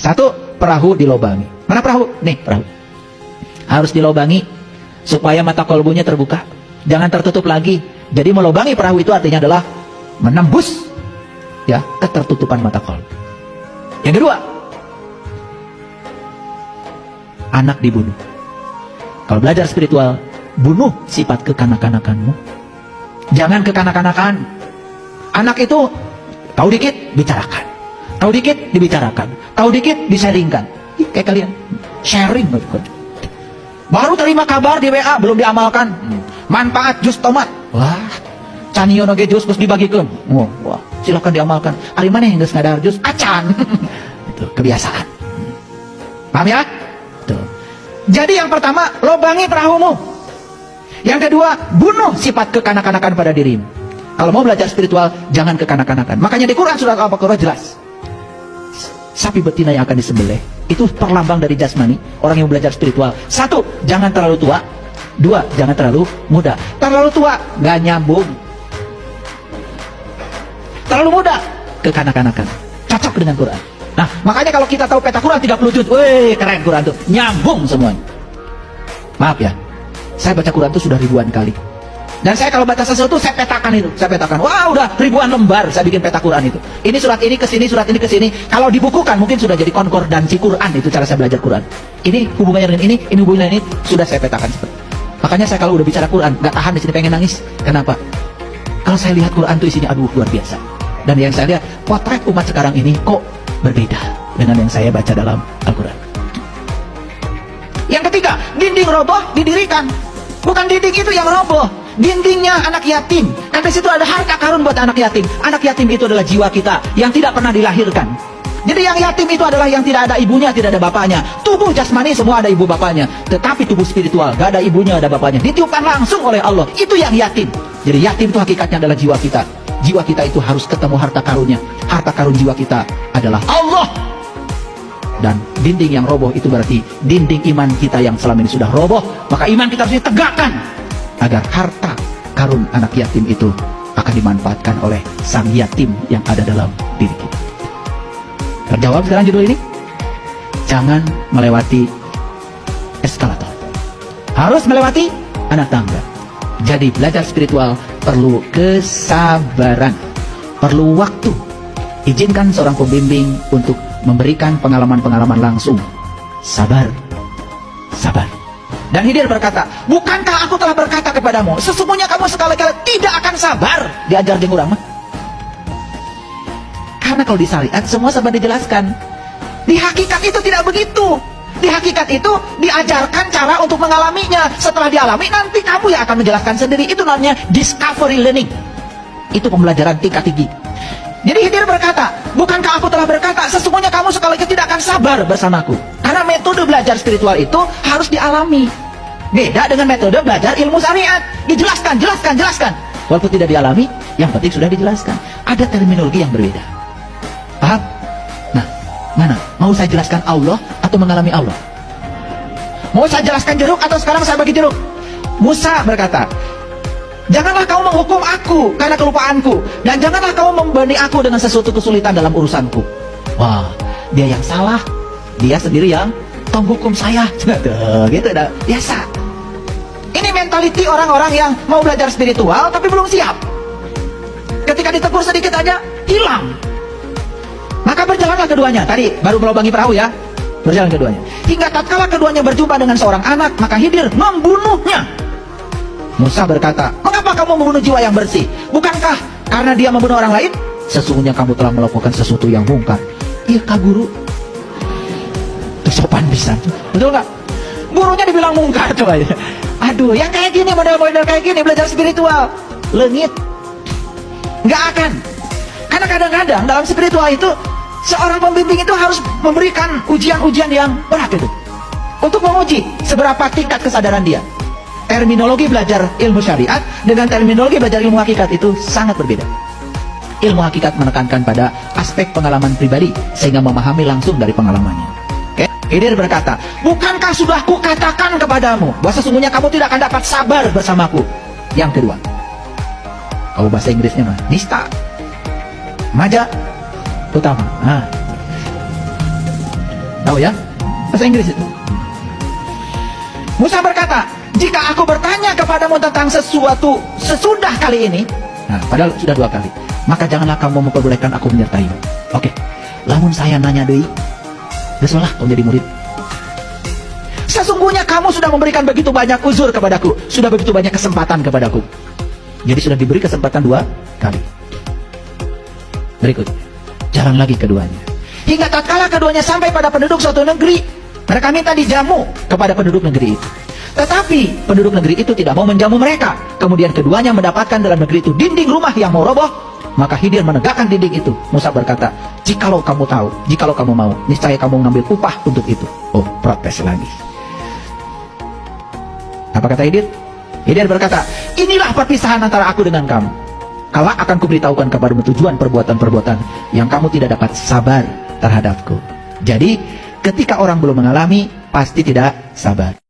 Satu, perahu dilobangi. Mana perahu? Nih perahu. Harus dilobangi supaya mata kolbunya terbuka. Jangan tertutup lagi. Jadi melobangi perahu itu artinya adalah menembus ya ketertutupan mata kolbu. Yang kedua, anak dibunuh. Kalau belajar spiritual, bunuh sifat kekanak-kanakanmu. Jangan kekanak-kanakan. Anak itu tahu dikit, bicarakan. Tahu dikit, dibicarakan. Tahu dikit, disaringkan. Kayak kalian, sharing. Baru terima kabar di WA, belum diamalkan. Manfaat jus tomat. Wah, canio noge jus, terus dibagikan. Wah, silakan diamalkan. Hari mana yang geus ngadar jus? Acan. Itu kebiasaan. Paham ya? Tuh. Jadi yang pertama, lobangi perahumu. Yang kedua, bunuh sifat kekanak-kanakan pada dirimu. Kalau mau belajar spiritual, jangan kekanak-kanakan. Makanya di Quran surat Al-Baqarah jelas. Sapi betina yang akan disembelih itu perlambang dari jasmani orang yang belajar spiritual. Satu, jangan terlalu tua. Dua, jangan terlalu muda. Terlalu tua, gak nyambung. Terlalu muda, kekanak-kanakan. Cocok dengan Quran. Nah, makanya kalau kita tahu peta Quran 30 juz, wih, keren Quran tuh, nyambung semuanya. Maaf ya, saya baca Quran tuh sudah ribuan kali. Dan saya kalau baca sesuatu, saya petakan itu. Saya petakan. Wah, udah ribuan lembar saya bikin peta Quran itu. Ini surat ini ke sini, surat ini ke sini. Kalau dibukukan mungkin sudah jadi konkordansi Quran. Itu cara saya belajar Quran. Ini hubungannya dengan ini hubungannya ini. Sudah saya petakan seperti. Makanya saya kalau udah bicara Quran, gak tahan di sini pengen nangis. Kenapa? Kalau saya lihat Quran tuh isinya aduh luar biasa. Dan yang saya lihat, potret umat sekarang ini kok berbeda dengan yang saya baca dalam Al-Quran. Yang ketiga, dinding roboh didirikan. Bukan dinding itu yang roboh, dindingnya anak yatim. Karena situ ada harta karun buat anak yatim. Anak yatim itu adalah jiwa kita yang tidak pernah dilahirkan. Jadi yang yatim itu adalah yang tidak ada ibunya, tidak ada bapaknya. Tubuh jasmani semua ada ibu bapaknya, tetapi tubuh spiritual gak ada ibunya, ada bapaknya. Ditiupkan langsung oleh Allah. Itu yang yatim. Jadi yatim itu hakikatnya adalah jiwa kita. Jiwa kita itu harus ketemu harta karunnya. Harta karun jiwa kita adalah Allah. Dan dinding yang roboh itu berarti dinding iman kita yang selama ini sudah roboh. Maka iman kita harus ditegakkan agar harta karun anak yatim itu akan dimanfaatkan oleh sang yatim yang ada dalam diri kita. Terjawab sekarang judul ini? Jangan melewati eskalator, harus melewati anak tangga. Jadi belajar spiritual perlu kesabaran, perlu waktu. Izinkan seorang pembimbing untuk memberikan pengalaman-pengalaman langsung. Sabar, sabar. Dan Khidir berkata, bukankah aku telah berkata kepadamu, sesungguhnya kamu sekali-kali tidak akan sabar. Diajar jeung urang mah. Karena kalau di syariat semua sabar dijelaskan. Di hakikat itu tidak begitu. Di hakikat itu diajarkan cara untuk mengalaminya. Setelah dialami nanti kamu yang akan menjelaskan sendiri. Itu namanya discovery learning. Itu pembelajaran tingkat tinggi. Jadi Khidir berkata, bukankah aku telah berkata, sesungguhnya kamu sekali-kali tidak akan sabar bersamaku. Karena metode belajar spiritual itu harus dialami. Beda dengan metode belajar ilmu syariat. Dijelaskan, jelaskan, jelaskan. Walaupun tidak dialami, yang penting sudah dijelaskan. Ada terminologi yang berbeda. Paham? Nah, mana? Mau saya jelaskan Allah atau mengalami Allah? Mau saya jelaskan jeruk atau sekarang saya bagi jeruk? Musa berkata, janganlah kamu menghukum aku karena kelupaanku, dan janganlah kamu membanding aku dengan sesuatu kesulitan dalam urusanku. Wah, dia yang salah, dia sendiri yang menghukum saya. Gitu dah, biasa. Ini mentaliti orang-orang yang mau belajar spiritual tapi belum siap. Ketika ditegur sedikit aja, hilang. Maka berjalanlah keduanya. Tadi baru melobangi perahu ya. Berjalan keduanya. Hingga tatkala keduanya berjumpa dengan seorang anak, maka Khidir membunuhnya. Musa berkata, mengapa kamu membunuh jiwa yang bersih? Bukankah karena dia membunuh orang lain? Sesungguhnya kamu telah melakukan sesuatu yang mungkar. Iya kak guru. Itu sopan bisa. Betul nggak? Gurunya dibilang mungkar coba aja. Aduh, yang kayak gini, model-model kayak gini belajar spiritual, lengit. Nggak akan. Karena kadang-kadang dalam spiritual itu seorang pembimbing itu harus memberikan ujian-ujian yang berat itu untuk menguji seberapa tingkat kesadaran dia. Terminologi belajar ilmu syariat dengan terminologi belajar ilmu hakikat itu sangat berbeda. Ilmu hakikat menekankan pada aspek pengalaman pribadi sehingga memahami langsung dari pengalamannya. Oke? Khidir berkata, bukankah sudah kukatakan kepadamu bahwa sesungguhnya kamu tidak akan dapat sabar bersamaku. Yang kedua, kalau bahasa Inggrisnya mah nista, maja utama. Tahu ya? Bahasa Inggris itu. Musa berkata, jika aku bertanya kepadamu tentang sesuatu sesudah kali ini, nah, padahal sudah 2 kali, maka janganlah kamu memperbolehkan aku menyertaimu. Oke, lamun saya nanya deui, geus lah kau jadi murid. Sesungguhnya kamu sudah memberikan begitu banyak uzur kepadaku, sudah begitu banyak kesempatan kepadaku. Jadi sudah diberi kesempatan 2 kali. Berikut, jarang lagi keduanya. Hingga tatkala keduanya sampai pada penduduk suatu negeri, mereka minta dijamu kepada penduduk negeri itu. Tetapi penduduk negeri itu tidak mau menjamu mereka. Kemudian keduanya mendapatkan dalam negeri itu dinding rumah yang mau roboh. Maka Khidir menegakkan dinding itu. Musa berkata, jikalau kamu tahu, jikalau kamu mau, niscaya kamu mengambil upah untuk itu. Oh, protes lagi. Apa kata Khidir? Khidir berkata, inilah perpisahan antara aku dengan kamu. Kelak akan kuberitahukan kepadamu tujuan perbuatan-perbuatan yang kamu tidak dapat sabar terhadapku. Jadi, ketika orang belum mengalami, pasti tidak sabar.